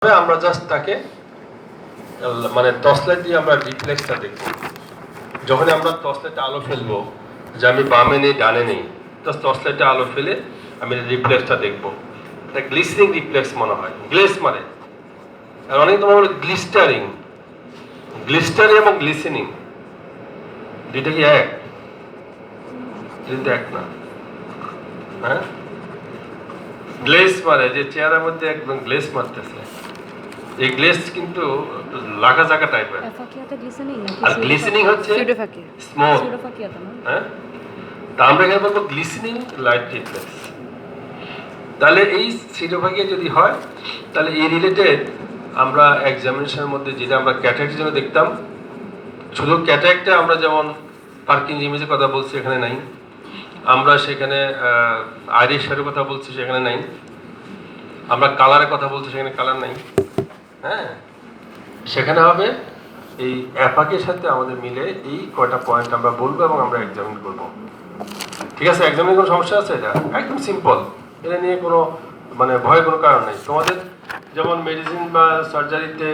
আমরা জাস্ট তাকে মানে টর্চ লাইট দিয়ে আমরা রিফ্লেক্সটা দেখব। যখন আমরা টর্চ লাইটে আলো ফেলবো, যে আমি বামে নেই ডানে নেই, টর্চ লাইটে আলো ফেলে আমি রিফ্লেক্সটা দেখব। এটা গ্লিসারিং রিফ্লেক্স মনে হয়, গ্লেস মানে। আর অনেক তোমার বলে গ্লিস্টারিং, গ্লিস্টারিং এবং গ্লিসেনিং দুইটা কি এক? কিন্তু এক না। হ্যাঁ, গ্লেস মানে যে চেয়ারের মধ্যে একদম গ্লেস মারতেছে, এই গ্লেস কিন্তু লাগা জায়গা টাইপের। আর গ্লিসেনিং হচ্ছে স্মুথ। হ্যাঁ, তা আমরা এখানে বলবো গ্লিসেনিং লাইট রিফ্লেক্স। তাহলে এই সিরোফাগিয়া যদি হয়, তাহলে এই রিলেটেড আমরা এক্সামিনেশনের মধ্যে যেটা আমরা ক্যাটারেক্টের জন্য দেখতাম, শুধু ক্যাটারেক্টে আমরা যেমন পার্কিং ইমেজের কথা বলছি এখানে নাই, আমরা সেখানে আইরিশের কথা বলছি সেখানে নাই, আমরা কালারের কথা বলছি সেখানে কালার নাই। হ্যাঁ, সেখানে হবে এই অ্যাপাকের সাথে আমাদের মিলে এই কয়টা পয়েন্ট আমরা বলবো এবং আমরা এক্সামিন করব। ঠিক আছে, এক্সামিনে কোনো সমস্যা আছে? এটা একদম সিম্পল, এটা নিয়ে কোনো মানে ভয়ের কোনো কারণ নেই। তোমাদের যেমন মেডিসিন বা সার্জারিতে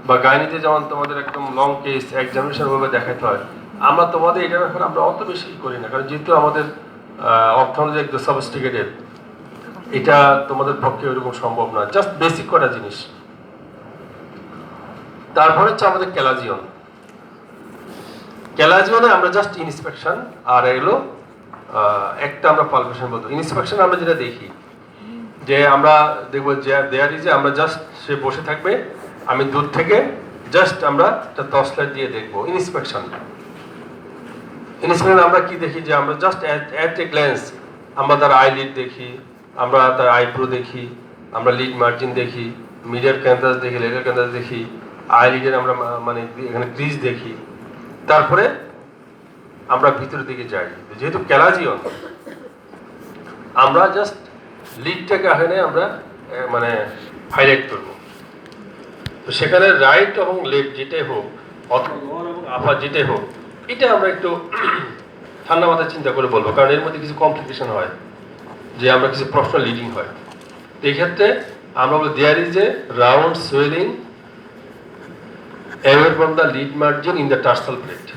বা গাইনিতে যেমন তোমাদের একদম লং কেস এক্সামিনেশন ভাবে দেখাতে হয়, আমরা তোমাদের এটার ব্যাপারে আমরা অত বেশি করি না, কারণ যেহেতু আমাদের অপথলজি একদম সফিস্টিকেটেড, এটা তোমাদের পক্ষে ওইরকম সম্ভব না। জাস্ট বেসিক কটা জিনিস। তারপর হচ্ছে আমাদের ক্যালাজিয়ন। ক্যালাজিয়নে আমরা জাস্ট ইন্সপেকশন আর এগুলো একটা আমরা পালপেশন বলতো। ইন্সপেকশন আমরা যেটা দেখি যে আমরা দেখবো যে দেয়ারি যে আমরা জাস্ট সে বসে থাকবে, আমি দূর থেকে জাস্ট আমরা একটা টর্চ লাইট দিয়ে দেখবো। ইন্সপেকশন আমরা কি দেখি যে আমরা জাস্ট অ্যাট এ গ্ল্যান্স আমরা তার আইলিড দেখি, আমরা তার আইব্রো দেখি, আমরা লিড মার্জিন দেখি, মিডিয়ার ক্যান্সাস দেখি, লেজার ক্যান্সাস দেখি, আইলিডের আমরা মানে এখানে ক্রিজ দেখি। তারপরে আমরা ভিতরের দিকে যাই। যেহেতু ক্যালাজিয়ন, আমরা জাস্ট লিডটাকে এখানে আমরা মানে হাইলাইট করব। তো সেখানে রাইট এবং লেফট যেটাই হোক, অথবা লোয়ার এবং আপার যেটাই হোক, এটা আমরা একটু ঠান্ডা মাথায় চিন্তা করে বলবো, কারণ এর মধ্যে কিছু কমপ্লিকেশন হয়, যে আমরা কিছু প্রশ্ন লিডিং হয়। তো এই ক্ষেত্রে আমরা বলি there is a round swelling away from the lead margin in the tarsal plate.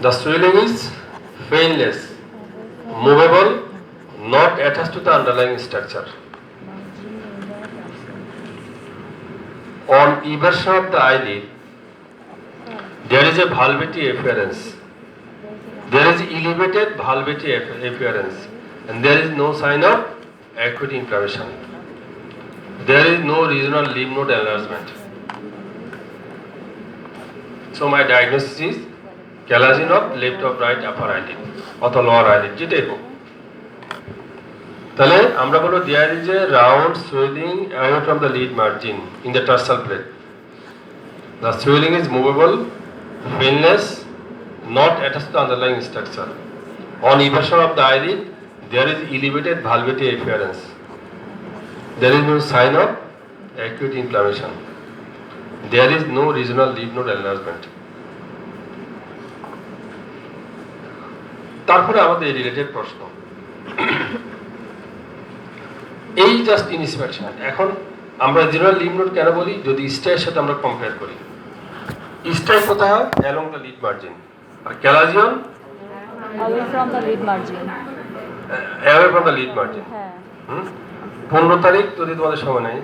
The swelling is painless, movable, not attached to the underlying structure. On eversion of the eyelid, there is a valvity appearance. There is elevated valvity appearance, and there is no sign of acute inflammation. There is no regional lymph node enlargement. So my diagnosis is chalazion of left of right upper eyelid অথবা lower eyelid যেটাই হোক। তাহলে আমরা বলবো there is a round swelling away from the lid margin in the tarsal plate. The swelling is movable, painless, not attached to the underlying structure. On eversion of the eyelid, there is elevated valvity appearance. There is no sign of acute inflammation. There is no regional lymph node enlargement. তারপরে আমাদের related প্রশ্ন, এই just inspection. এখন আমরা general lymph node কেন বলি? যদি স্টাইয়ের সাথে আমরা কম্পেয়ার করি, স্টাই কোথায় হয়? অ্যালং দ্য লিড মার্জিন, আর chalazion away from the lead margin. Away from the lid margin. 15 তারিখ যদি তোমাদের সময় নেই,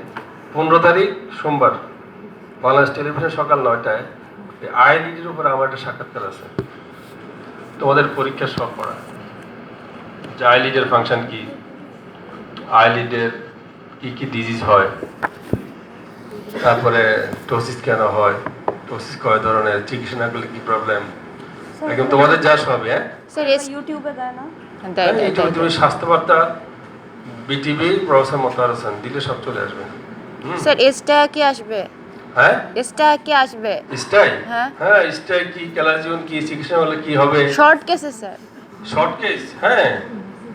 15 তারিখ সোমবার বাংলাদেশ টেলিভিশন সকাল 9টায় আইলিডের উপর আমার একটা সাক্ষাৎকার আছে। তোমাদের পরীক্ষা সব পড়া, যে আইলিডের ফাংশন কি, আইলিডের কি কি ডিজিজ হয়, তারপরে টোসিস কেন হয়, টোসিস কয় ধরনের, চিকিৎসা না করলে কি প্রবলেম, একদম তোমাদের যা সব। হ্যাঁ স্যার ইউটিউবে দেয় না? তুমি স্বাস্থ্য বার্তা বিটিভি প্রফেসর মোতাহার হোসেন দিলে সব চলে আসবে। স্যার এসটা কি আসবে? হ্যাঁ, এসটা কি আসবে? স্টাই? হ্যাঁ হ্যাঁ, স্টাই কি, ক্যালাজিয়ন কি, চিকিৎসা হলে কি হবে? শর্ট কেসে স্যার, শর্ট কেস। হ্যাঁ,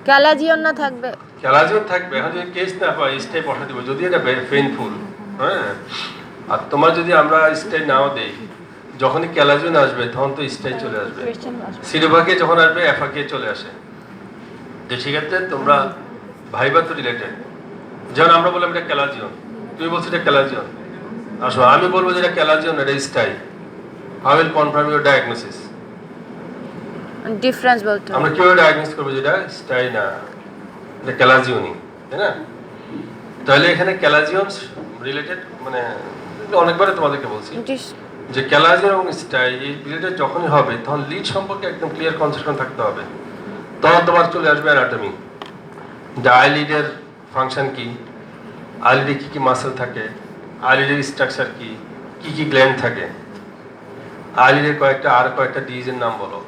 ক্যালাজিয়ন না থাকবে, ক্যালাজিয়ন থাকবে। এখন যদি কেস না পাই স্টাই বসা দিব, যদি এটা পেইনফুল। হ্যাঁ, আর তোমার যদি আমরা স্টাই নাও দেই, যখনই ক্যালাজিয়ন আসবে তখন তো স্টাই চলে আসবে। সিরোফাগে যখন আসবে এফাকে চলে আসে। তো সেক্ষেত্রে তোমরা ভাইবা তো রিলেটেড, যেমন আমরা বললাম এটা ক্যালাজিয়ন, তুমি বলছো এটা ক্যালাজিয়ন, আসো আমি বলবো যে এটা ক্যালাজিয়ন, এটা stye, I will confirm your diagnosis. Difference বলতে হবে। আমরা কিভাবে ডায়াগনোস করবো যেটা স্টাই না, এটা ক্যালাজিয়নই, তাই না? তাহলে এখানে ক্যালাজিয়ন রিলেটেড, মানে অনেকবারে তোমাদেরকে বলছি যে ক্যালাজিয়ন এবং স্টাই এই রিলেটেড যখনই হবে তখন লিড সম্পর্কে একদম ক্লিয়ার কনসেপশন থাকতে হবে। তখন তোমার চলে আসবে অ্যানাটমি, যে আইলিডের ফাংশন কি, আইলিডে কি কি মাসেল থাকে, আইলিডের স্ট্রাকচার কি, কি কি গ্ল্যান্ড থাকে, আইলিডের কয়েকটা ডিজিজের নাম বলো।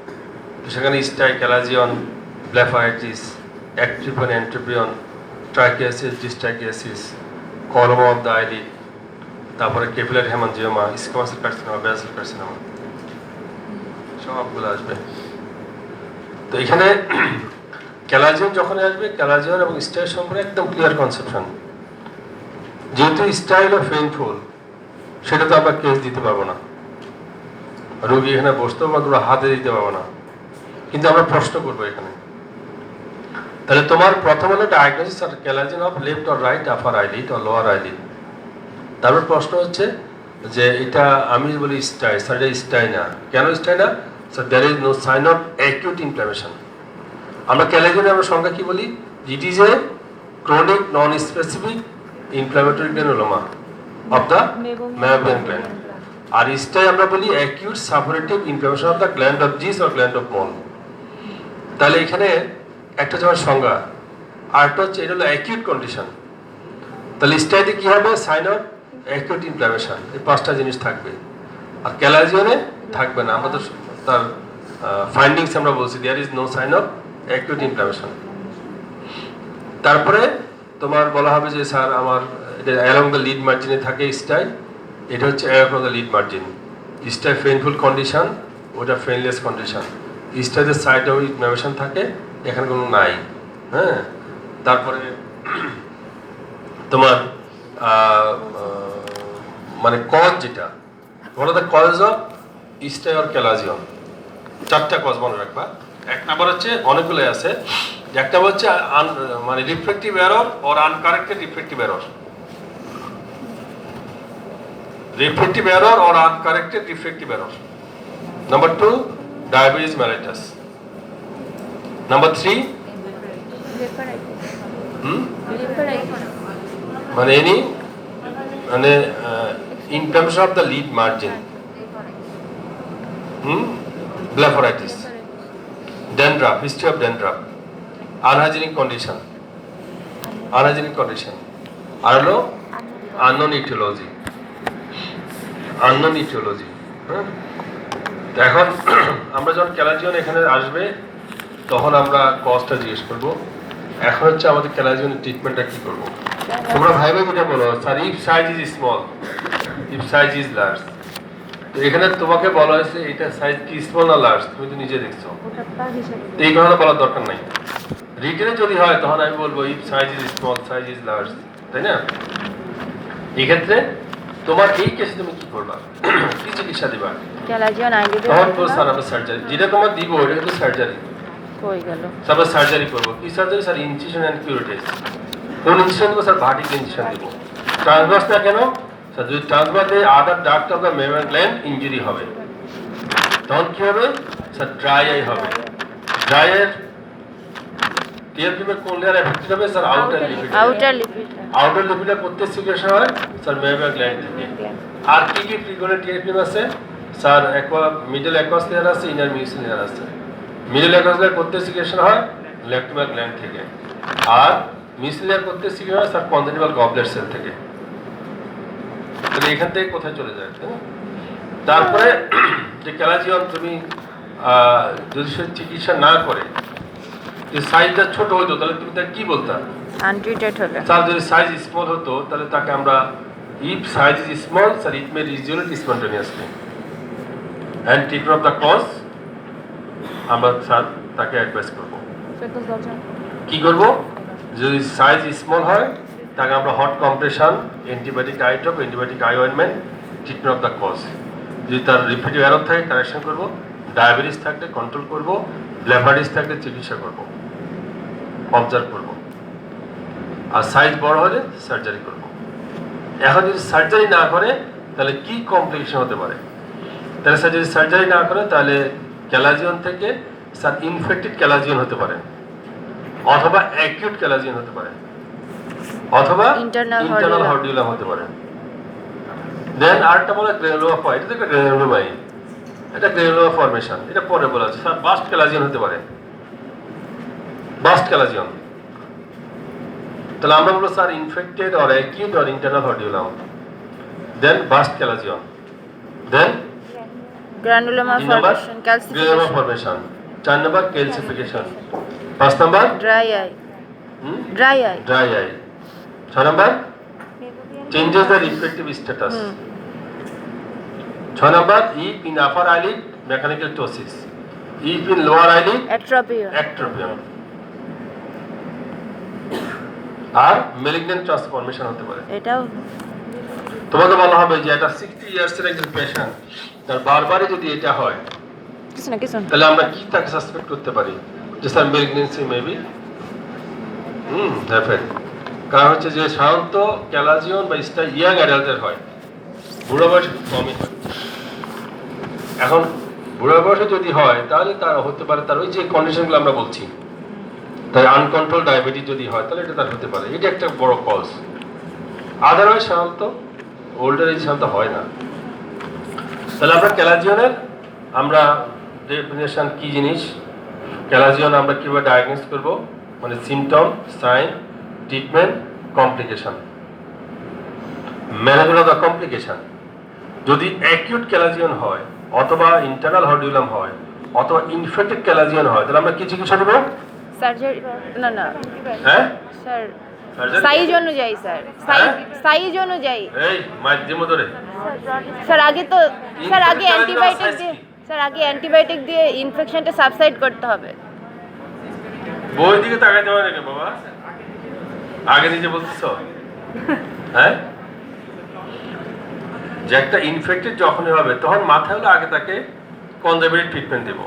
তো সেখানে স্টাই, ক্যালাজিয়ন, blepharitis, অ্যাক্ট্রিপিয়ন, অ্যান্ট্রিপিয়ন, trichiasis, distichiasis, coloboma of the eyelid, তারপরে capillary haemangioma, squamous cell carcinoma, basal carcinoma, সবগুলো আসবে। তো এখানে ক্যালাজিয়ন যখন আসবে, ক্যালাজিয়ন এবং স্টাই সম্পর্কে একদম ক্লিয়ার কনসেপশন। যেহেতু স্টাই হলো পেইনফুল, সেটা তো আমরা কেস দিতে পারবো না, রোগী এখানে বসতেও বা দুটো হাতে দিতে পারবো না, কিন্তু আমরা প্রশ্ন করবো এখানে। তাহলে তোমার প্রথম হলো ডায়াগনোসিস আর chalazion of left or right upper eyelid or lower eyelid. তারপর প্রশ্ন হচ্ছে যে এটা আমি বলি স্টাই, স্যার এটা স্টাই না, কেন স্টাই না? Sir there is no sign of acute inflammation. আমরা ক্যালাজিয়নের আমরা সংজ্ঞা কি বলি? It is a chronic non specific inflammatory granuloma of the meibomian gland. আর স্টাই আমরা বলি acute suppurative inflammation of the gland of Zeis or gland of Moll. তাহলে এখানে একটা যেমন সংজ্ঞা, আরেকটা হচ্ছে এটা হলো অ্যাকিউট কন্ডিশন। তাহলে স্টাইতে কি হবে? সাইন অফ অ্যাকিউট ইনফ্লামেশন, এই পাঁচটা জিনিস থাকবে। আর ক্যালাজিয়নে থাকবে না, আমরা তো তার ফাইন্ডিংস আমরা বলছি there is no sign of acute inflammation. তারপরে তোমার বলা হবে যে স্যার আমার এটা অ্যালং দ্য লিড মার্জিনে থাকে স্টাই, এটা হচ্ছে along the lid margin. Stye painful condition, ওটা পেইনলেস কন্ডিশন। স্টাইতে সাইড অফ ইনফ্লামেশন থাকে, এখানে কোনো নাই। হ্যাঁ, তারপরে তোমার মানে কজ যেটা, what are the cause of stye or chalazion? চারটা কজ মনে রাখবা। এক নাম্বার হচ্ছে, অনেকগুলো আছে, একটা হচ্ছে মানে reflective error or uncorrected reflective error, reflective error or uncorrected reflective error. Number 2 diabetes mellitus. Number 3 মানে এনি মানে inflammation of the lid margin, blepharitis, dandruff, history of dandruff, unhygienic condition, unhygienic condition. আর হলো unknown aetiology, unknown aetiology. হ্যাঁ, তো এখন আমরা যখন ক্যালাজিয়ন এখানে আসবে তখন আমরা কজটা জিজ্ঞেস করবো। এখন হচ্ছে আমাদের ক্যালাজিয়নের ট্রিটমেন্টটা কি করবো? তোমরা ভাই ভাই যেটা বলো, sir if size is small, if size is large. তো এখানে তোমাকে বলা হয়েছে এটা সাইজ কি স্মল না লার্জ, তুমি তো নিজে দেখছো, এই কথাটা বলার দরকার নাই। রিটেনে যদি হয় তখন আমি বলবো if size is small, size is large, তাই না? এই ক্ষেত্রে তোমার এই কেসে তুমি কি করবা? কি চিকিৎসা দিবা? ক্যালাজিয়ন আইলিডে তখন তো স্যার আমরা সার্জারি, যেটা তোমার দিব এটা কিন্তু সার্জারি। কই গেল? স্যার আমরা সার্জারি করবো। কি surgery? Sir incision and curative. কোন ইনসিশন দেবো? স্যার ভার্টিক্যাল ইনসিশন দেবো। ট্রান্সভার্স না কেন? স্যার যদি ট্রান্সভার্স দেয় other duct of the membrane gland injury হবে, তখন কি হবে? স্যার ড্রাই আই হবে। ড্রাই আই টিএফএম কোন লেয়ার এফেক্টেড হবে? Sir outer lipid. Outer lipid, outer লিপিডে করতে সিক্রেশন হয় স্যার মেমব্রেন গ্ল্যান্ড থেকে। আর কি কি ফ্রিকোয়েন্ট টিএফএম আছে? স্যার মিডল অ্যাকোয়াস লেয়ার আছে, ইনার মিউসিন লেয়ার আছে। মিডল অ্যাকোয়াস লেয়ার করতে সিক্রেশন হয় ল্যাক্টোমার গ্ল্যান্ড থেকে, আর মিউসিন লেয়ার করতে সিক্রেশন হয় স্যার কনজেনিটাল গবলেট সেল থেকে। তাহলে এখান থেকে কোথায় চলে যায়, তাই না? তারপরে যে ক্যালাজিয়ন তুমি যদি সে চিকিৎসা না করে, যে সাইজটা ছোট হতো তাহলে তুমি তাকে কি বলতা? আনট্রিটেড হলে। স্যার যদি সাইজ স্মল হতো তাহলে তাকে আমরা if size is small sir it may resolve spontaneously and treatment of the cause আমরা স্যার তাকে অ্যাডভাইস করবো। কি করবো? যদি সাইজ স্মল হয় তাকে আমরা hot compression, antibiotic eye drop, antibiotic eye ointment, treatment of the cause. যদি তার রিপিটিভ এরর থাকে কারেকশন করবো, ডায়াবেটিস থাকলে কন্ট্রোল করবো, ব্লেফারাইটিস থাকলে চিকিৎসা করবো, অবজার্ভ করবো। আর সাইজ বড় হলে সার্জারি করব। এখন যদি সার্জারি না করে তাহলে কি কমপ্লিকেশন হতে পারে? তাহলে স্যার যদি সার্জারি না করে তাহলে ক্যালাজিয়ন থেকে স্যার ইনফেক্টেড ক্যালাজিয়ন হতে পারে, অথবা অ্যাকিউট ক্যালাজিয়ন হতে পারে, অথবা ইন্টারনাল হর্ডিউলাম হতে পারে। দেন আরেকটা বলে গ্রানুলোমা হয়, এটা তো একটা গ্রানুলোমাই, এটা গ্রানুলোমা ফর্মেশন, এটা পরে বলা আছে। স্যার বাস্ট ক্যালাজিয়ন হতে পারে, বাস্ট ক্যালাজিয়ন। তাহলে আমরা বলবো sir infected or acute or internal hordeolum, then burst chalazion, then granuloma formation, granuloma formation, 4 নম্বর ক্যালসিফিকেশন, 5 নম্বর dry eye, dry eye, dry eye, 6 নম্বর চেঞ্জেস দ্য রিফ্লেক্টিভ স্ট্যাটাস, 6 নম্বর if in upper eyelid mechanical ptosis, if in lower eyelid ectropion, আর malignant transformation হতে পারে। এটাও তোমাকে বলা হবে যে এটা 60 ইয়ার্স এর একজন পেশেন্ট, তার বারবারই যদি এটা হয় কিছু না তাহলে আমরা কি তাকে সাসপেক্ট করতে পারি যে স্যার ম্যালিগন্যান্সি মেবি হ্যাপেন। কারণ হচ্ছে যে সাধারণত ক্যালাজিয়ন বা স্টার ইয়াং অ্যাডাল্টের হয়, বুড়ো বয়সে খুব কমই হয়। এখন বুড়ো বয়সে যদি হয় তাহলে তার হতে পারে তার ওই যে কন্ডিশনগুলো আমরা বলছি, তাই আনকন্ট্রোল ডায়াবেটিস যদি হয় তাহলে এটা তার হতে পারে, এটা একটা বড় কজ। আদারওয়াইজ সাধারণত ওল্ডার এজ সাধারণত হয় না। তাহলে আমরা ক্যালাজিয়নের আমরা ডেফিনেশন কি জিনিস, ক্যালাজিয়ন আমরা কীভাবে ডায়াগনোস করব, মানে symptom, sign, treatment, complication, management of the complication. যদি অ্যাকিউট ক্যালাজিয়ন হয়, অথবা ইন্টারনাল হর্ডিউলাম হয়, অথবা ইনফেক্টেড ক্যালাজিয়ন হয়, তাহলে আমরা কি চিকিৎসা দেবো? সার্জারি না না হ্যাঁ স্যার, সাইজ অনুযায়ী স্যার, সাইজ অনুযায়ী। এই মাধ্যম ধরে স্যার আগে তো স্যার আগে অ্যান্টিবায়োটিক দিয়ে স্যার আগে অ্যান্টিবায়োটিক দিয়ে ইনফেকশনটা সাবসাইড করতে হবে। বই দিকে তাকাইতে হবে নাকি বাবা? আগে নিজে বলতেছ হ্যাঁ, যে একটা ইনফেক্টেড যখনই হবে তখন মাথায় হলে আগে তাকে কনজারভেটিভ ট্রিটমেন্ট দেবো।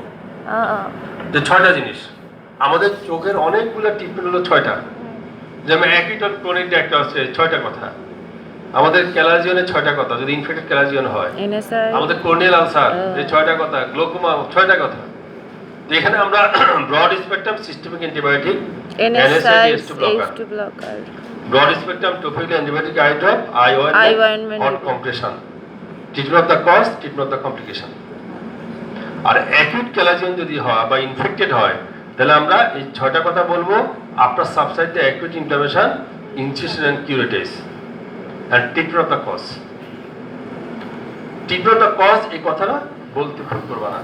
যে 6টা জিনিস আমাদের চোখের অনেকগুলো ট্রিটমেন্ট হলো 6টা, যেমন অ্যাকিউট আর ক্রনিক একটা আছে 6টা কথা, আমাদের ক্যালাজিয়নের 6টা কথা যদি ইনফেক্টেড ক্যালাজিয়ন হয়, আমাদের কর্নিয়াল আলসার এই 6টা কথা, গ্লোকোমা 6টা কথা। তো এখানে আমরা broad spectrum systemic antibiotic NSAID blocker, broad spectrum topical antibiotic eye drop, eye ointment, hot compression, treatment of the cause, treatment of the complication. আর অ্যাকিউট ক্যালাজিয়ন যদি হয় বা ইনফেক্টেড হয় তাহলে আমরা এই 6টা কথা বলবো, after subside the acute inflammation, incision and curettage, and treatment of the cause. Treatment of the cause এই কথাটা বলতে ভুল করবা না।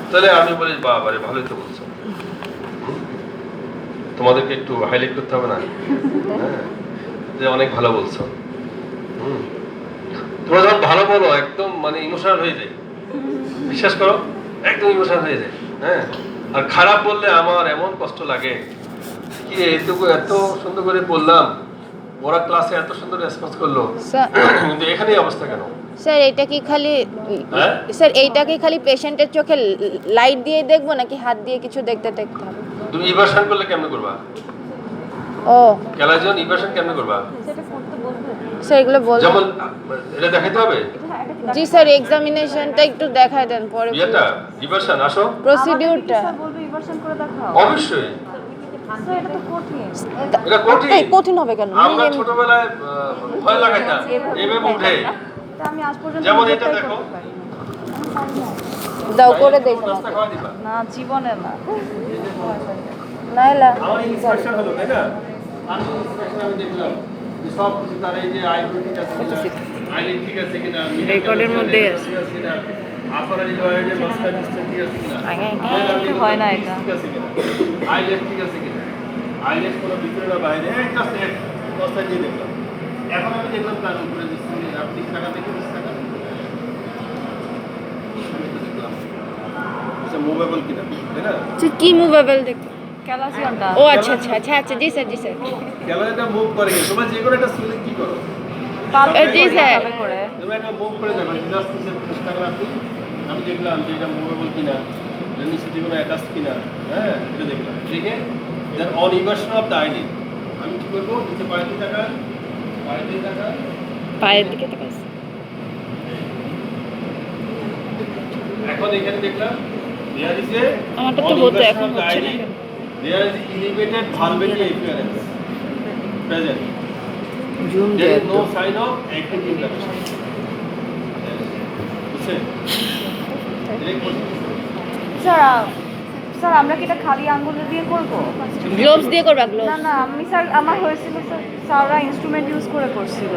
তাহলে আমি বলি বাবারে ভালোই তো বলছো, তোমাদেরকে একটু হাইলাইট করতে হবে না যে অনেক ভালো বলছো। তোমরা যখন ভালো বলো একদম মানে ইমোশনাল হয়ে যায়, বিশ্বাস করো একদম ইমোশনাল হয়ে যায়। হ্যাঁ, আর খারাপ বললে আমার এমন কষ্ট লাগে, কি এটুকু এত সুন্দর করে বললাম, ওরা ক্লাসে এত সুন্দর রেসপন্স করলো, কিন্তু এখানেই অবস্থা কেন? স্যার এটা কি খালি স্যার এইটা কি খালি পেশেন্টের চোখে লাইট দিয়ে দেখবো নাকি হাত দিয়ে কিছু দেখতে দেখতে হবে? তুমি ইভালুয়েশন করলে কেমনে করবা? ও ক্যালাজিয়ন ইভালুয়েশন কেমনে করবা? সেটা করতে বলবে স্যার, এগুলো বলবো যেমন এটা দেখাইতে হবে। জি স্যার, এক্সামিনেশনটা একটু দেখায় দেন পরে। এটা ইভালুয়েশন আসো প্রসিডিউরটা স্যার বলবে ইভালুয়েশন করে দেখাও। অবশ্যই স্যার এটা তো কঠিন। এটা কঠিন। এই কঠিন হবে কেন? আমরা ছোটবেলায় ভয় লাগাইতাম এভাবে উঠে, এটা আমি আজ পর্যন্ত যেমন এটা দেখো দাও করে দেখো না, জীবনে না। নাইলা আমার ইনস্ট্রাকশন হলো তাই না, আমি ইনস্ট্রাকশন আমি দেখলাম যে সব কিছু তার এই যে আইডেন্টিটি আছে কিনা, আইডেন্টিটি ঠিক আছে কিনা, রেকর্ডের মধ্যে আছে কিনা, আফারালি হয় যে মাস্টার ডিসটেন্স ঠিক আছে কিনা, হয় না এটা ঠিক আছে কিনা, আইলেট ঠিক আছে কিনা, আইলেট কোনো ভিতরে না বাইরে একটা সেট দশটা দিয়ে দেখলাম। এখন আমি দেখলাম কাজ উপরে দিচ্ছি, আপনি টাকা দেখে টাকা মুভেবল কিনা, তাই না? কি মুভেবল দেখো? ক্যালাসিয়নটা। ও আচ্ছা আচ্ছা আচ্ছা আচ্ছা, জি স্যার জি স্যার। ক্যালারিটা মুভ করে কি তোমরা যে কোনো একটা সিলেক্ট কি করো? জি স্যার। তুমি একটা মুভ করে যাবে, জাস্ট চেষ্টা করো আপনি। আমি দেখলাম যে এটা মুভেবল কিনা, নিচে কোনো অ্যাটাচ কিনা, হ্যাঁ এটা দেখলাম। দেখে then on evaluation of the ID আমি কি করবো, নিচে পায়ের দিকে টাকা, পায়ের দিকে টাকা। পায়ের দিকে তাকাস। এখন এখানে দেখলাম there is a আমারটা তো হতো, এখন universal হচ্ছে না diary, কেন? there is elevated valvular appearance present, zoom there দিয়ে is no sign of active inflammation. বুঝছেন? Direct বলছি। স্যার স্যার আমরা কি এটা খালি আঙ্গুল দিয়ে করবো? গ্লোভস দিয়ে করবা, না গ্লোভস। না আমি স্যার আমার হয়েছিল স্যার, স্যাররা ইনস্ট্রুমেন্ট ইউজ করে করছিল।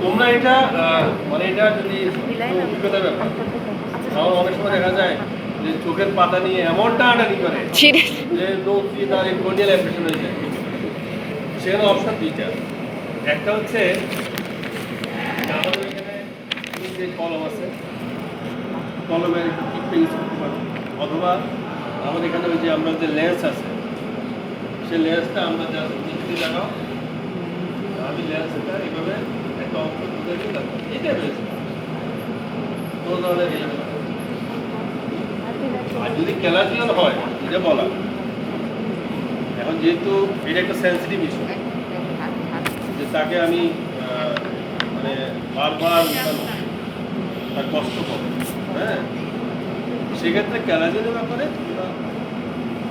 তোমরা এটা মানে এটা যদি অভিজ্ঞতার ব্যাপার, আমার অনেক সময় দেখা যায় যে চোখের পাতা নিয়ে এমন টানাটানি করে ছিঁড়ে যে লোক দিয়ে তার কর্নিয়াল অ্যাপ্রেশন হয়ে যায়। সেখানে অপশন দুইটা, একটা হচ্ছে আমাদের এখানে যে কলম আছে, কলমের একটু টিপটা ইউজ করতে পারো, অথবা আমাদের এখানে ওই যে আমরা যে লেন্স আছে সেই লেন্সটা আমরা জাস্ট নিচে লাগাও, আমি লেন্সটা এইভাবে একটা অংশ তুলে দিই, এটা রয়েছে কোনো ধরনের এলিমেন্ট। আর যদি ক্যালাজিয়ান হয় এটা বলা, এখন যেহেতু এটা একটা সেন্সিটিভ ইস্যু, যে তাকে আমি মানে বারবার তার কষ্ট পাবো, হ্যাঁ, সেক্ষেত্রে ক্যালাজিয়ানের ব্যাপারে তোমরা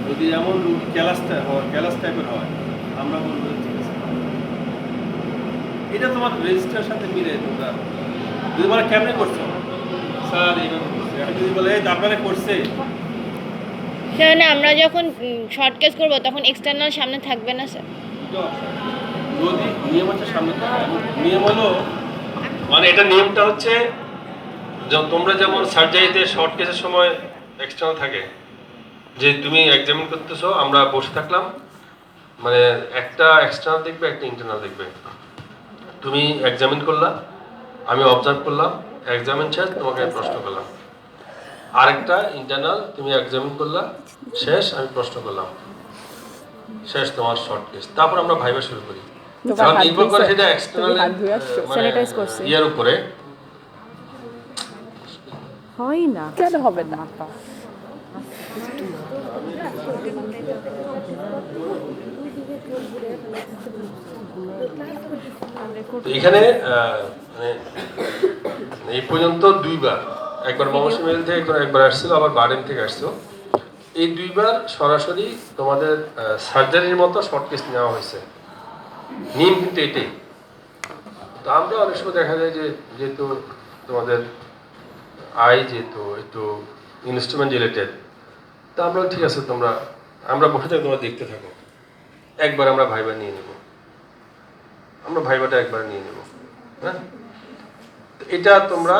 যদি এমন ক্যালাস টাইপের হয়, আমরা বলবো ঠিক আছে, এটা তোমার রেজিস্টার সাথে মিলে তোমরা যদি বলে কেমনে করছো স্যার এইভাবে করছে, আমি যদি বলে এই আপনারা করছে, স্যার না, আমরা যখন শর্ট কেস করবো তখন এক্সটার্নাল সামনে থাকবে না স্যার? দুটো option। যদি নিয়ম হচ্ছে সামনে থাকে, নিয়ম হলো মানে এটা নিয়মটা হচ্ছে তোমরা যেমন সার্জারিতে শর্ট কেসের সময় এক্সটার্নাল থাকে, যে তুমি এক্সামিন করতেছো, আমরা বসে থাকলাম, মানে একটা এক্সটার্নাল দেখবে, একটা ইন্টারনাল দেখবে, তুমি এক্সামিন করলা, আমি অবজার্ভ করলাম, এক্সামিন শেষ, তোমাকে আমি প্রশ্ন করলাম, আরেকটা ইন্টারনাল, তুমি এক্সামিন করলা, শেষ, আমি প্রশ্ন করলাম, শেষ তোমার শর্ট কেস। তারপর আমরা ভাইবা শুরু করি, কারণ নির্ভর করে সেটা এক্সটার্নাল Sanitize করছি। ইয়ার উপরে। হয় না কেন হবে না? তো এখানে মানে এই পর্যন্ত দুইবার, একবার মমসিমেল থেকে একবার আসছিল, আবার বার্ডেন থেকে আসছিল, এই দুইবার সরাসরি তোমাদের সার্জারির মতো শর্ট কেস নেওয়া হয়েছে, নিয়ম কিন্তু এটাই। তো আমরা অনেক সময় দেখা যায় যে যেহেতু তোমাদের যেহেতু একটু ইনস্ট্রুমেন্ট রিলেটেড, তা আমরা ঠিক আছে তোমরা, আমরা বসে থাকি, তোমরা দেখতে থাকো, একবার আমরা ভাইবা নিয়ে নেব, আমরা ভাইবাটা একবার নিয়ে নেব, হ্যাঁ। তো এটা তোমরা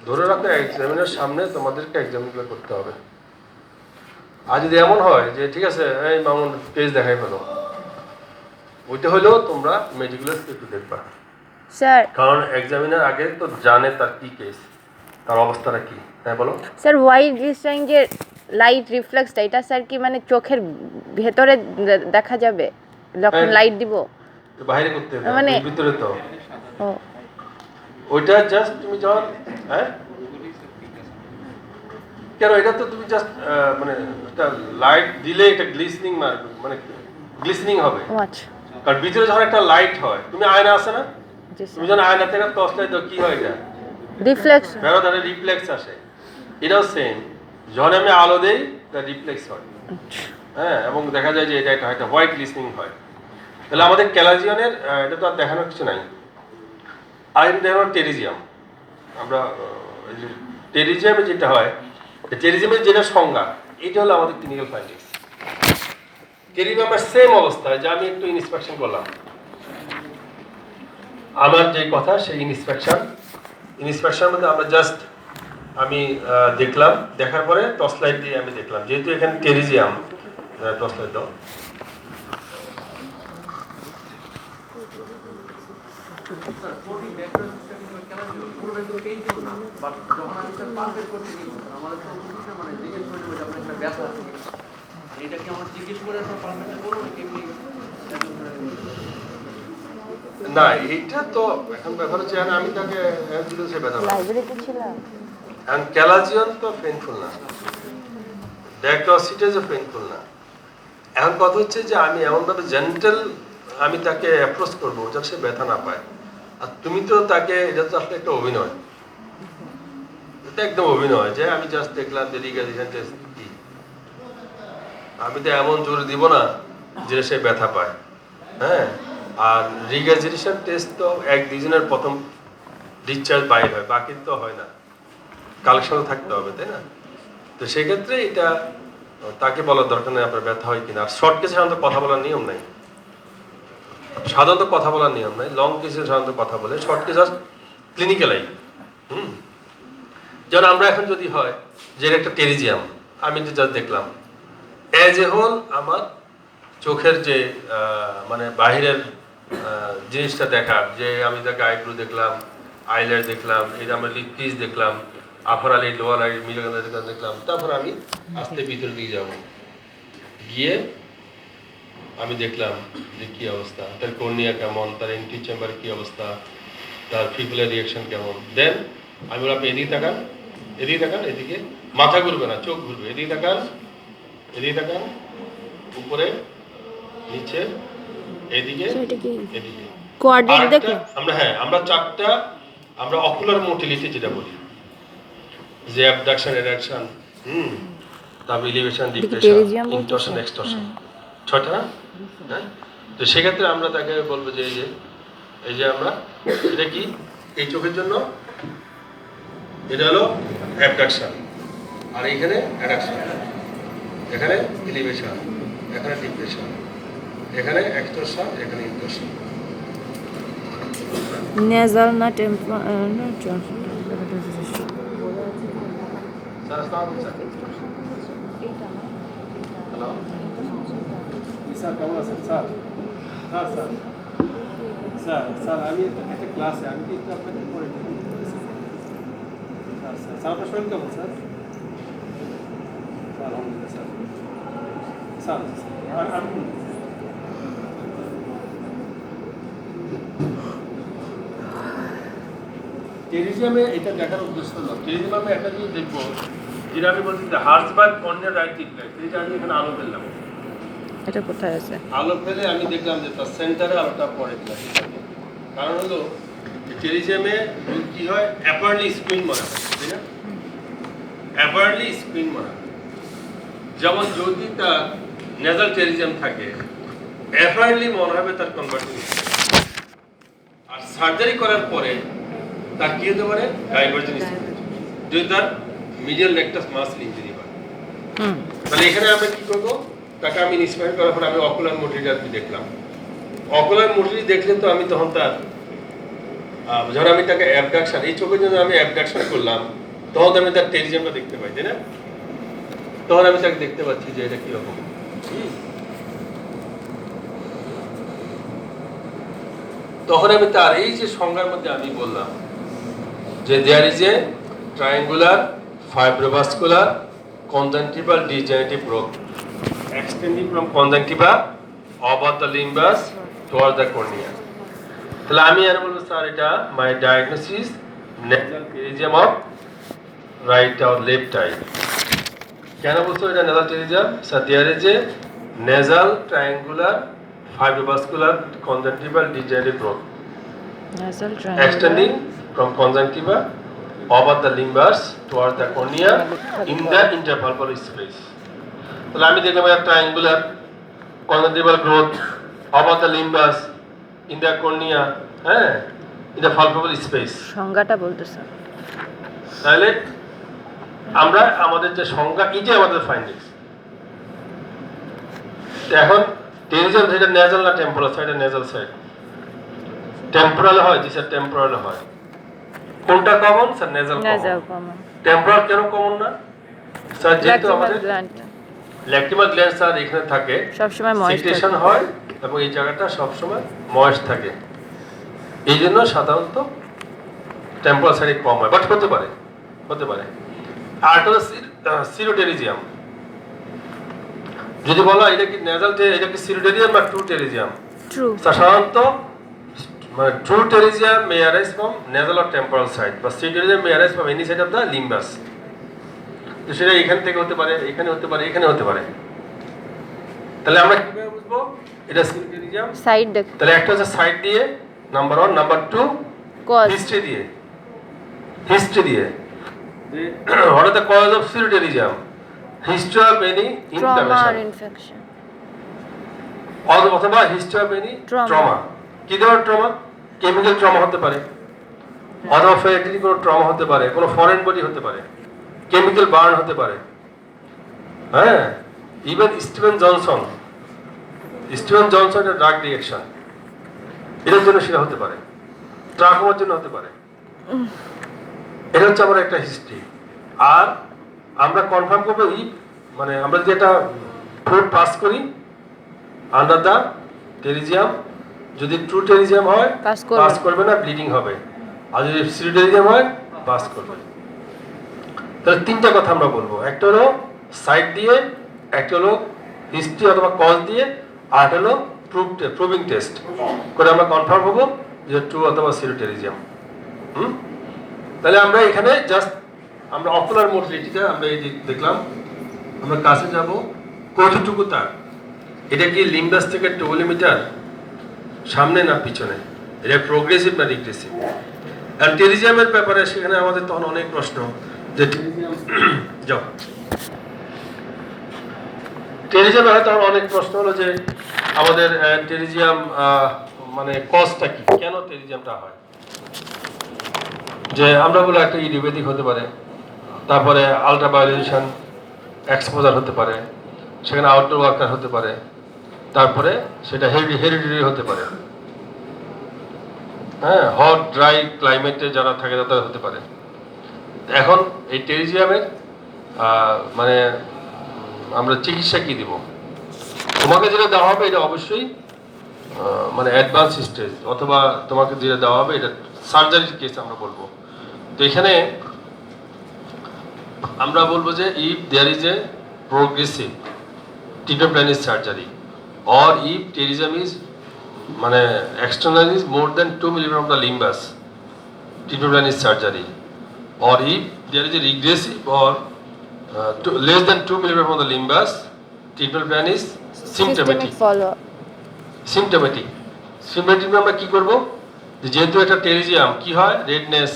ধরে রাখো, এক্সামিনের সামনে তোমাদেরকে এক্সামিনগুলো করতে হবে। আর যদি এমন হয় যে ঠিক আছে এই মামুন পেজ দেখাই ফেলো, ওইটা হলেও তোমরা মেডিকেল একটু দেখবা, স্যার কারণ এক্সামিনার আগে তো জানে তার কি কেস, তার অবস্থাটা কি, তাই বলো। স্যার হোয়াইট গ্লিস্টারিং যে লাইট রিফ্লেক্সটা, এটা স্যার কি মানে চোখের ভেতরে দেখা যাবে যখন হ্যাঁ। লাইট দিব? বাইরে করতে হবে, মানে- ভিতরে তো ও ওইটা জাস্ট তুমি যখন, হ্যাঁ, কেন এটা তো তুমি জাস্ট মানে একটা লাইট দিলে এটা গ্লিসনিং মারবে, মানে গ্লিসনিং হবে, ও আচ্ছা, কারণ ভিতরে যখন একটা লাইট হয়, তুমি আয়না আছে না, জি তুমি স্যার। যখন আয়না থেকে টর্চ লাইট দাও কি হয়, এটা রিফ্লেক্স। বেরো, তাহলে রিফ্লেক্স আসে, এটাও সেম, যখন আমি আলো দেই তা রিফ্লেক্স হয়, হ্যাঁ, এবং দেখা যায় যে এটা একটা হোয়াইট গ্লিসনিং হয়। তাহলে আমাদের ক্যালাজিয়ানের এটা তো আর দেখানোর কিছু নাই। আর এটা দেখানো টেরিজিয়াম, আমরা টেরিজিয়ামে যেটা হয়, টেরিজিয়ামের যেটা সংজ্ঞা, এটা হলো আমাদের ক্লিনিক্যাল ফাইন্ডিংস। টেরিজিয়ামের সেম অবস্থায় যে আমি একটু ইন্সপেকশন করলাম, আমার যে কথা সেই ইন্সপেকশনের মধ্যে আমরা জাস্ট আমি দেখলাম, দেখার পরে টর্চ লাইট দিয়ে আমি দেখলাম, যেহেতু এখানে টেরিজিয়াম, টর্চ লাইট দাও, এটা কি আমার জিজ্ঞেস করে পারমিশন করবো কেমনি না এইটা তো এখন ব্যাপার হচ্ছে এখন আমি তাকে অ্যাম্বুলেন্সে ব্যথা পাই। লাইব্রেরিতে ছিলাম। এখন ক্যালাজিয়ন তো পেইনফুল না, ডায়াগ্নোসিসও পেইনফুল না। এখন কথা হচ্ছে যে আমি এমনভাবে জেন্টাল আমি তাকে অ্যাপ্রোচ করবো যাতে সে ব্যথা না পায়। আর তুমি তো তাকে, এটা তো আসলে একটা অভিনয়, এটা একদম অভিনয় যে আমি জাস্ট দেখলাম যে রিগ্যাজিশন টেস্ট কি, আমি তো এমন জোর দিব না যে সে ব্যথা পায়। হ্যাঁ, আর রিগ্যাজিটেশন টেস্ট তো 1-2 জনের প্রথম ডিসচার্জ বাইর হয়, বাকি তো হয় না, কালেকশন থাকতে হবে, তাই না? তো সেক্ষেত্রে এটা তাকে বলার দরকার নেই আপনার ব্যথা হয় কিনা। আর শর্ট কেসে সাধারণত কথা বলার নিয়ম নাই, কথা বলার নিয়ম নাই। লং কেসে সাধারণত কথা বলে, শর্ট কেস ক্লিনিক্যালাই। যেমন আমরা এখন যদি হয় যে একটা টেরিজিয়াম, আমি যে যা দেখলাম অ্যাজ এ হোল আমার চোখের যে মানে বাহিরের জিনিসটা দেখার, যে আমি তাকে আইব্রু দেখলাম, আইলাইট দেখলাম, এই আমার লিপ পিস দেখলাম, আপার আই লোয়ার আই মিডল দেখলাম, তারপর আমি আস্তে ভিতর দিয়ে যাব, গিয়ে আমি দেখলাম যে কি অবস্থা, তার কর্নিয়া কেমন, তার এন্ট্রি চেম্বার কি অবস্থা, তার ফিকুলার রিয়াকশন কেমন। দেন আমি বললাম আপনি এদিকে তাকান, এদিকে তাকান, এদিকে মাথা ঘুরবে না, চোখ ঘুরবে, এদিকে তাকান, এদিকে তাকান, উপরে নিচে, এদিকে এদিকে। কোয়াড্রেন্ট দেখে আমরা আমরা চারটা আমরা অকুলার মোটিলিটি যেটা বলি, যে অ্যাবডাকশন এডাকশন, তারপর ইলিভেশন ডিপ্রেশন ইনটরশন এক্সটরশন, 6টা না? হ্যাঁ, তো সেক্ষেত্রে আমরা তাকে বলবো যে এই যে আমরা এটা কি, এই চোখের জন্য এটা হলো অ্যাবডাকশন, আর এখানে অ্যাডাকশন, এখানে ইলিভেশন, এখানে ডিপ্রেশন, এখানে এক্সটরশন, এখানে ইনটরশন। নেজাল না টেম্পোরাল না স্যার আসসালামু আলাইকুম স্যার। হ্যালো স্যার কেমন আছেন sir? Sir sir sir sir আমি একটা ক্লাসে, আমি কিন্তু আপনাকে পরে স্যার স্যার স্যার আপনার শরীর কেমন স্যার? স্যার আলহামদুলিল্লাহ স্যার। স্যার আমি টেরিজিয়ামে এটা দেখার উদ্দেশ্য হলো, টেরিজিয়ামে একটা জিনিস দেখবো যেটা আমি বলছি যে হার্সবার্গ কর্নিয়ার রাইট টিপলাইট, এটা আমি এখানে আলো ফেললাম, এটা কোথায় আছে? আলো ফেলে আমি দেখলাম যে তার সেন্টারে আলোটা পড়ে কিনা। কারণ হলো টেরিজিয়ামে কি হয়, অ্যাপারলি স্ক্রিন মনে হয়, তাই না? অ্যাপারলি স্ক্রিন মনে হয়। যেমন যদি তার নেজাল টেরিজিয়াম থাকে, অ্যাপারলি মনে হবে তার কনভার্টিং, আর সার্জারি করার পরে তার কি হতে পারে, ডাইভার্জেন্ট স্পিরিট, যদি তার মিডিয়াল রেকটাস মাসল ইনজুরি হয়। তাহলে এখানে আমরা কি করবো, তাকে আমি ইন্সপায়ার করার পর আমি অকুলার মোটিলিটি আর কি দেখলাম। অকুলার মোটিলিটি দেখলে তো আমি তখন তার যখন আমি তাকে অ্যাবডাকশন, এই চোখের জন্য আমি অ্যাবডাকশন করলাম, তখন আমি তার টেরিজিয়ামটা দেখতে পাই, তাই না? তখন আমি তাকে দেখতে পাচ্ছি যে এটা কিরকম। তখন আমি তার এই যে সংজ্ঞার মধ্যে আমি বললাম যে there is a triangular fibrovascular conjunctival degenerative growth extending from conjunctiva above the limbus toward the cornea. তাহলে আমি আর বলবো স্যার এটা my diagnosis nasal pterygium of right or left eye. কেন বলছো এটা nasal pterygium? Sir there is a nasal triangular fibrovascular conjunctival degenerative growth nasal extending from conjunctiva over the limbus towards the cornea in the interpulpal space. তাহলে আমি দেখলাম একটা triangular conjunctival growth over the limbus in the cornea, হ্যাঁ, in the pulpal space. সংজ্ঞাটা বলতেছে। তাহলে আমরা আমাদের যে সংজ্ঞা, এই যে আমাদের ফাইন্ডিংস, এখন টেরিজিয়াম যেটা নেজাল না temporal side, nasal side temporal হয়, জি স্যার টেম্পোরাল হয়। কোনটা common? Sir nasal common. Temporal কেন কমন না? স্যার যেহেতু আমাদের ল্যাক্রিমাল গ্ল্যান্ড স্যার এখানে থাকে, সবসময় ময়েস্ট সিক্রেশন হয় এবং এই জায়গাটা সবসময় ময়েস্ট থাকে, এই জন্য সাধারণত টেম্পোরাল সাইডে কম হয়, বাট হতে পারে। আর হলো সিরোটেরিজিয়াম। যদি বলা এটা কি নেজাল, এটা কি সিরোটেরিজিয়াম বা ট্রু টেরিজিয়াম? ট্রু। সাধারণত মানে true pterygium may arise from nasal or temporal side বা সি pterygium may arise from any side of the limbus. তো সেটা এখান থেকে হতে পারে, এখানে হতে পারে, এখানে হতে পারে। তাহলে আমরা কিভাবে বুঝবো এটা সি টেরিজিয়াম? সাইড দেখ তাহলে একটা হচ্ছে সাইড দিয়ে নাম্বার 1, নাম্বার 2 কজ হিস্ট্রি দিয়ে। হিস্ট্রি দিয়ে যে what are the cause of pseudoterism? History of any trauma আর inflammation ইনফেকশন। অথবা history of any Trauma. Trauma. কি ধরনের ট্রমা? কেমিক্যাল ট্রমা হতে পারে, অথবা ফেরেটিলি কোনো ট্রমা হতে পারে, কোনো ফরেন বডি হতে পারে, কেমিক্যাল বার্ন হতে পারে। হ্যাঁ, ইভেন স্টিভেন জনসন একটা ড্রাগ রিঅ্যাকশন, এটার জন্য সেটা হতে পারে, ট্রাকোমার জন্য হতে পারে। এটা হচ্ছে আমার একটা হিস্ট্রি। আর আমরা কনফার্ম করবো মানে আমরা যদি একটা ফ্রুট পাস করি আন্ডার দ্য টেরিজিয়াম, যদি ট্রু টেরিজিয়াম হয় Pass করবে। পাস করবে না, ব্লিডিং হবে। আর যদি সিউডোটেরিজিয়াম হয় পাস করবে। তাহলে তিনটা কথা আমরা বলবো, একটা হলো সাইড দিয়ে, একটা হলো হিস্ট্রি অথবা কজ দিয়ে, আর একটা হলো প্রুভিং টেস্ট করে আমরা কনফার্ম হবো যে ট্রু অথবা সিউডোটেরিজিয়াম। তাহলে আমরা এখানে জাস্ট আমরা অকুলার মোটিলিটিটা আমরা এই যে দেখলাম, আমরা কাছে যাব কতটুকু তার, এটা কি লিম্বাস থেকে টোলিমিটার সামনে না পিছনে, এটা প্রোগ্রেসিভ না রিগ্রেসিভ। আর টেরিজিয়ামের ব্যাপারে সেখানে আমাদের তখন অনেক প্রশ্ন যে যাও টেরিজিয়ামে হয়তো আমার অনেক প্রশ্ন হলো যে আমাদের টেরিজিয়াম মানে কজটা কি, কেন টেরিজিয়ামটা হয়। যে আমরা বলে একটা ইডিওপ্যাথিক হতে পারে, তারপরে আলট্রাভায়োলেশন এক্সপোজার হতে পারে, সেখানে আউটডোর ওয়ার্কার হতে পারে, তারপরে সেটা হেরিডিটারি হতে পারে। হ্যাঁ, হট ড্রাই ক্লাইমেটে যারা থাকে তাদের হতে পারে। এখন এই টেরিজিয়ামের মানে আমরা চিকিৎসা কি দিব? তোমাকে যেটা দেওয়া হবে এটা অবশ্যই মানে অ্যাডভান্স স্টেজ, অথবা তোমাকে যেটা দেওয়া হবে এটা সার্জারির কেস আমরা বলবো। তো এখানে আমরা বলবো যে if there is a progressive treatment plan is surgery, or if terism is মানে external is more than 2 mm from the limbus, treatment plan is surgery, or if there is a regressive or less than 2 mm from the limbus, treatment plan is symptomatic. Follow symptomatic আমরা কি করব, যেহেতু এটা টেরিজিয়াম কি হয়, redness,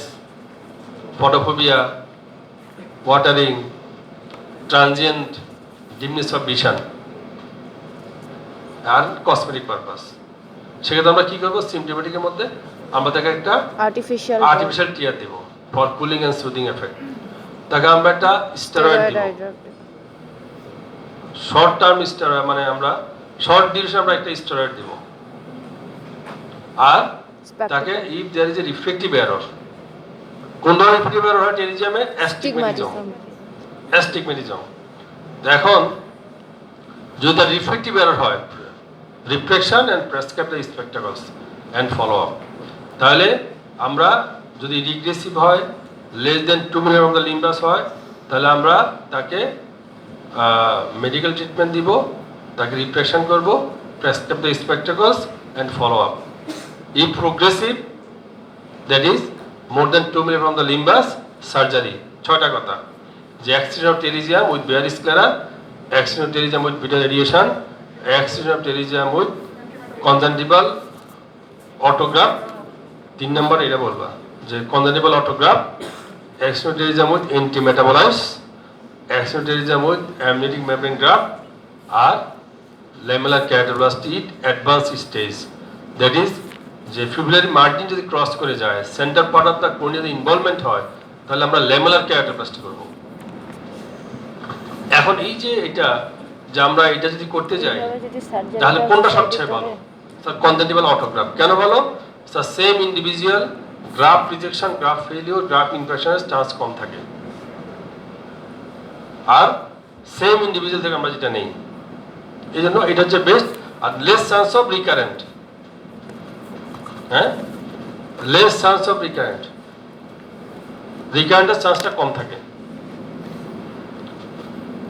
photophobia, watering, transient dimness of vision আর cosmetic purpose. সেক্ষেত্রে আমরা কি করবো, সিমটোমেটিকের মধ্যে আমরা তাকে একটা আর্টিফিশিয়াল টিয়ার দেব for cooling and soothing effect. তাকে আমরা একটা স্টেরয়েড দেব, শর্ট টার্ম স্টেরয়েড, মানে আমরা শর্ট ডিউরেশন আমরা একটা স্টেরয়েড দেব। আর তাকে if there is a reflective error, কোন ধরনের রিফ্লেক্টিভ এরর হয় টেরিজিয়ামে? অ্যাস্টিগমেটিজম। এখন যদি তার রিফ্লেক্টিভ এরর হয়, reflection and prescribe the spectacles and follow up, তাহলে আমরা যদি রিগ্রেসিভ হয়, less than 2 mm of the limbus হয়, তাহলে আমরা তাকে মেডিকেল ট্রিটমেন্ট দিব, তাকে রিপ্রেশন করব, prescribe the spectacles and follow up. If progressive that is more than 2 mm from the limbus, surgery. 6টা কথা, যে accident of pterygium with bare sclera, accident of pterygium with beta radiation, accident of pterygium with conjunctival autograft. 3 নম্বর এটা বলবা যে conjunctival autograft, accident of pterygium with antimetabolites, accident of pterygium with amniotic membrane graft, আর lamellar keratoplasty advance stage, that is যে ফিব্রিলারি margin যদি cross করে যায়, centre part of the কোর্নিয়া যদি ইনভলভমেন্ট হয়, তাহলে আমরা ল্যামেলার ক্যারোটোপ্লাস্টি করব। এখন এই যে এটা যে আমরা এটা যদি করতে যাই, তাহলে কোনটা সবচেয়ে ভালো? Sir conjunctival autograft. কেন ভালো? Sir same individual, graft rejection, graft failure, graft ইনফেকশনের চান্স কম থাকে। আর সেম ইন্ডিভিজুয়াল থেকে আমরা যেটা নেই, এই জন্য এটা হচ্ছে বেস্ট। আর লেস চান্স অফ রিকারেন্ট, হ্যাঁ, লেস চান্স অফ রিকারেন্টের চান্সটা কম থাকে।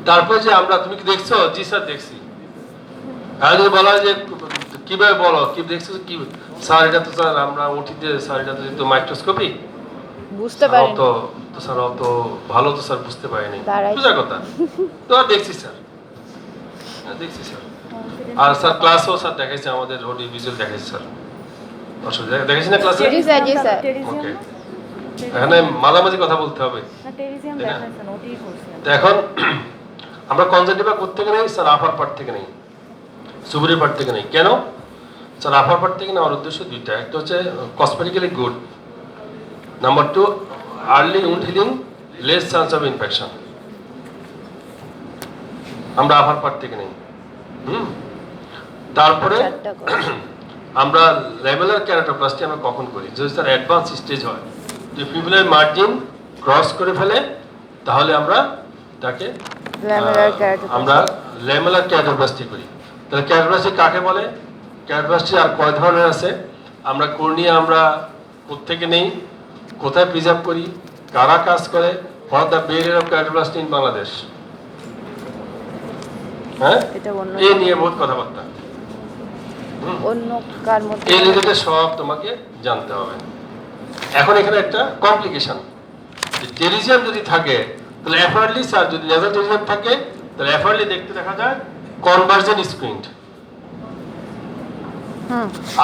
তারপর যে আমরা, তুমি কি দেখছো? জি স্যার দেখছি। আর যদি বলা হয় যে কিভাবে বলো কি দেখছো কি স্যার এটা তো স্যার আমরা ওটিতে স্যার এটা তো মাইক্রোস্কোপি বুঝতে পারেন তো তো স্যার অত ভালো তো স্যার বুঝতে পারিনি দাঁড়াই। বুঝা কথা তো আর দেখছি স্যার দেখছি স্যার আর স্যার ক্লাসও স্যার দেখাইছে আমাদের রোডি ভিজুয়াল দেখাইছে স্যার অসুবিধা দেখাইছি না ক্লাসে জি স্যার জি স্যার টেরিজিয়াম ওকে এখানে মাঝামাঝি কথা বলতে হবে না টেরিজিয়াম তাই না? দেখাইছেন ওটাই করছেন তো এখন আমরা কনজেন্টিভা থেকে নেই স্যার আপার পার্ট থেকে নেই সুপারি পার্ট থেকে নেই কেন স্যার আপার পার্ট থেকে নেওয়ার উদ্দেশ্য দুইটা একটা হচ্ছে cosmetically good number 2 early wound healing less chance of infection আমরা আপার পার্ট থেকে নেই তারপরে চারটা করে। আমরা লেভেলার ক্যারোটোপ্লাস্টি আমরা কখন করি যদি স্যার অ্যাডভান্স স্টেজ হয় যে ফিবুলার মার্জিন ক্রস করে ফেলে তাহলে আমরা তাকে ল্যামেলার ক্যারোটোপ্লাস্টি। আমরা ল্যামেলার ক্যারোটোপ্লাস্টি করি তাহলে ক্যারোটোপ্লাস্টি কাকে বলে ক্যারোটোপ্লাস্টি আর কয় ধরনের আছে আমরা কর্নিয়া আমরা কোত্থেকে নেই কোথায় প্রিজার্ভ করি কারা কাজ করে for the barrier of keratoplasty in Bangladesh হ্যাঁ এটা অন্য এই নিয়ে বহুত কথাবার্তা অন্য কার মধ্যে এই রিলেটেড সব তোমাকে জানতে হবে এখন এখানে একটা কমপ্লিকেশন টেরিজিয়াম যদি থাকে তাহলে এফার্টলি স্যার যদি নেজাল টেরিজিয়াম থাকে তাহলে এফার্টলি দেখতে দেখা যায় কনভার্জেন স্কুইন্ট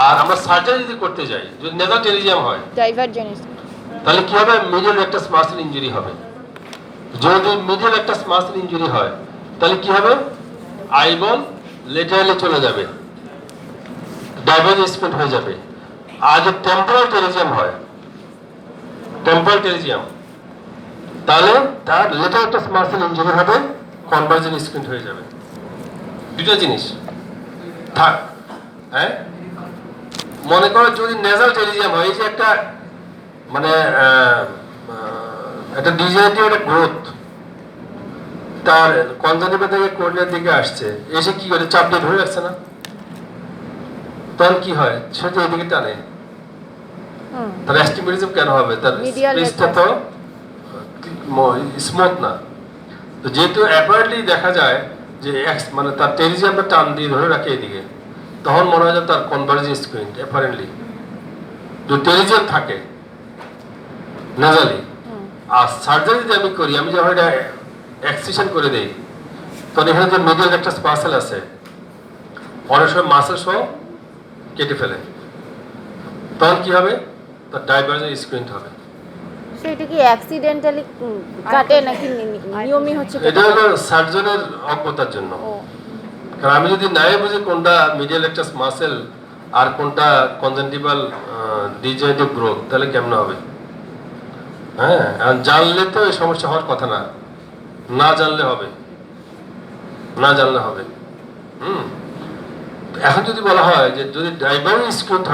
আর আমরা সার্জারি যদি করতে যাই যদি নেজাল টেরিজিয়াম হয় ডাইভারজেন্স তাহলে কি হবে মিডল একটা মাসল ইনজুরি হবে যদি মিডল একটা মাসল ইনজুরি হয় তাহলে কি হবে আইবল লেটারালি চলে যাবে ডাইভারজেন্স স্কুইন্ট হয়ে যাবে আর যদি টেম্পোরাল টেরিজিয়াম হয় টেম্পোরাল টেরিজিয়াম তাহলে তার লেটার একটা মাসল ইনজুরি হবে কনভার্জেন স্কুইন্ট হয়ে যাবে দুটো জিনিস থাক হ্যাঁ মনে করো যদি নেজাল টেরিজিয়াম হয় এই যে একটা মানে একটা ডিজেনারেটিভ একটা গ্রোথ তার কনজাংটিভা থেকে কোর্নিয়ার দিকে আসছে এসে কি করে চাপ দিয়ে ধরে রাখছে না তখন কি হয় সেটা এদিকে টানে তার অ্যাস্টিগমেটিজম কেন হবে তার Medial স্পেসটা তো স্মুথ না তো যেহেতু অ্যাপারেন্টলি দেখা যায় যে মানে তার টেরিজিয়ামটা টান দিয়ে ধরে রাখে এদিকে তখন মনে হয় যে তার কনভার্জেন্স স্কুইন্ট অ্যাপারেন্টলি যদি টেরিজিয়াম থাকে নেজালি আর সার্জারি যদি আমি করি আমি যখন এটা এক্সিশন করে দেই তখন এখানে যে মিডল একটা মাসেল আছে অনেক সময় মাসেল সহ কেটে ফেলে তখন কি হবে তার ডাইভার্জেন্ট স্কুইন্ট হবে সেটা কি অ্যাক্সিডেন্টালি কাটে নাকি নিয়মই হচ্ছে এটা হলো সার্জনের অজ্ঞতার জন্য ও কারণ আমি যদি নাই বুঝি কোনটা মিডিয়াল একটা মাসেল আর কোনটা কনজেন্টিভাল ডিজেনারেটিভ গ্রোথ তাহলে কেমন হবে হ্যাঁ আর জানলে তো এই সমস্যা হওয়ার কথা না না জানলে হবে না জানলে হবে এখন যদি বলা হয় যে যদি ডাইভার্জেন্ট স্কুইন্ট হয়